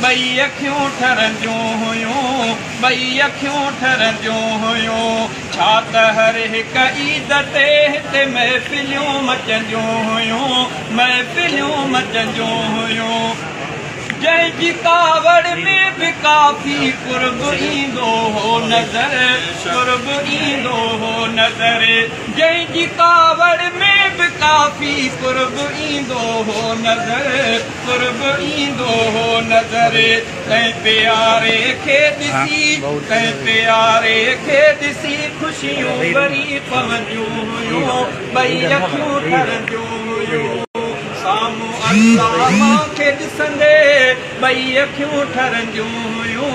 ॿई अखियूं ठरंदियूं हुयूं ॿई अखियूं ठरंदियूं हुयूं छा त हर हिक ईद ते हिते महफ़िलियूं मचंदियूं हुयूं महफ़िलियूं मचंदियूं हुयूं जंहिंजी कावड़ में बि काफ़ी कुर्ब ईंदो हो नज़र कुर्ब ईंदो हो नज़र जंहिंजी कावड़ में बि काफ़ी कुर्ब ईंदो हो नज़र कुर्ब ईंदो हो नज़र तंहिं प्यारे खे ॾिसी तंहिं प्यारे खे ॾिसी ख़ुशियूं भरी पवंदियूं हुयूं ॿई अखियूं ठरंदियूं हुयूं साम्हूं अल्लाह मूंखे ॾिसंदे ॿई अखियूं ठरंदियूं हुयूं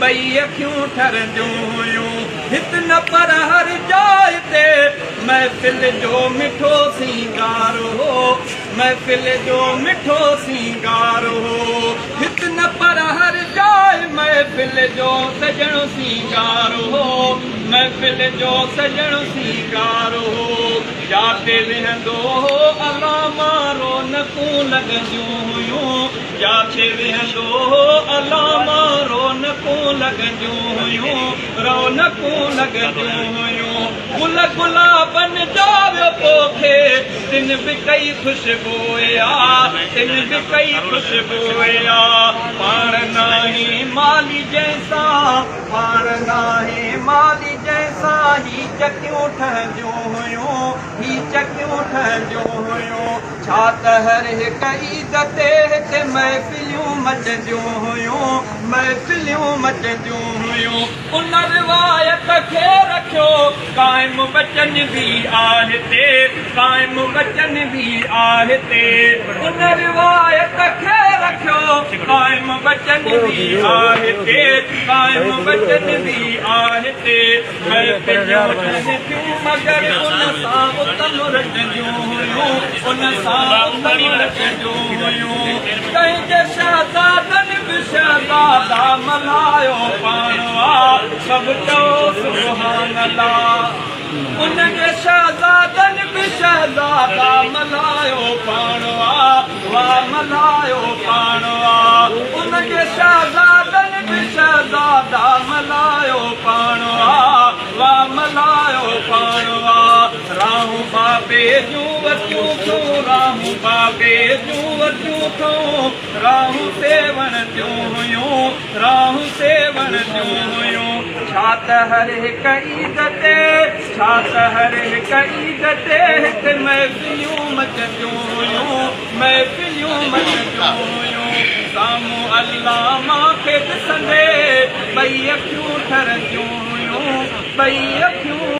ॿई अखियूं ठरंदियूं हुयूं हिते न पर हर जाइ ते महफ़िल जो मिठो सींगार हो महफ़िल जो मिठो सींगार हो हिते न पर हर जाइ महफ़िल जो सजणो सींगार हो महफ़िल जो सजणो सींगार हो जाते वेहंदो हो अलामा रौनकूं लॻंदियूं हुयूं जाते वेहंदो हो अलामा रौनकूं लॻंदियूं हुयूं रौनकूं लॻंदियूं हुयूं गुल गुलाबनि जा वियो पोखे तिन बि कई ख़ुशबूया तिन बि कई ख़ुशबूया पाण नाहे माली जंहिंसां पाण नाहे माली जंहिंसां ही चकियूं ठहंदियूं हुयूं ही चकियूं ठहंदियूं हुयूं छा त हर हिक ईद ते हिते महफ़िलियूं मचंदियूं हुयूं महफ़िलियूं मचंदियूं हुयूं उन रिवायत खे रखियो क़ाइम बचन बि आहे हिते क़ाइम बचन बि आहे हिते उन रिवायत खे रखियो क़ाइम बचन बि आहे हिते क़ाइम बचन बि आहे हिते महफ़िलियूं ठहंदियूं मगर उन सां उत्तम रचंदियूं हुयूं उन सां उत्तम रचंदियूं हुयूं कंहिंजे शहज़ादनि बि शहज़ादा मल्हायो पाण सभु चओ सुभान अल्लाह उनजे शहज़ादनि बि शहज़ादा मल्हायो पाण वाह मल्हायो पाण उनजे शहज़ादनि बि शहज़ादा मल्हायो पाण वाह मल्हायो पाण राहूं बाबे जूं वटियूं थूं राहूं बाबे जूं वटियूं थूं राहूं सेवण थियूं हुयूं राहूं सेवण थियूं हुयूं छा त हर हिक ईद ते छा त हर हिक ईद ते हिते महफ़िलियूं मचंदियूं हुयूं महफ़िलियूं मचंदियूं हुयूं साम्हूं अल्लाह मूंखे ॾिसंदे ॿई अखियूं ठरंदियूं हुयूं ॿई अखियूं